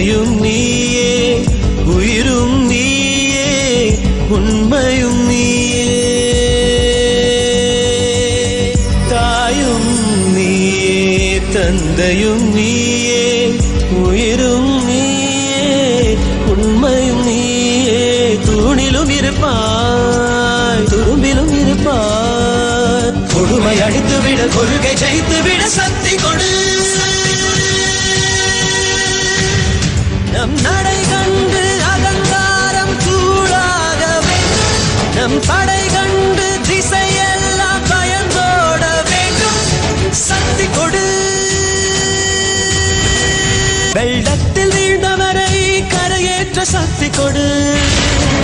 தந்தையும் நீயே, உயிரும் நீயே, உண்மையும் நீயே. தாயும் நீயே, தந்தையும் நீயே, உயிரும் நீயே, உண்மையும் நீயே. தூணிலும் இருப்பாய், துரும்பிலும் இருப்பாய். கொடுமை அடித்துவிட, கொள்கை ஜெயித்துவிட சக்தி கொடு. நம் நடை கண்டு அகங்காரம் சூடாக வேண்டும். நம் படை கண்டு திசையெல்லாம் பயந்தோட வேண்டும். சக்தி கொடு. வெள்ளத்தில் வீழ்ந்தவரை கரையேற்ற சக்தி கொடு.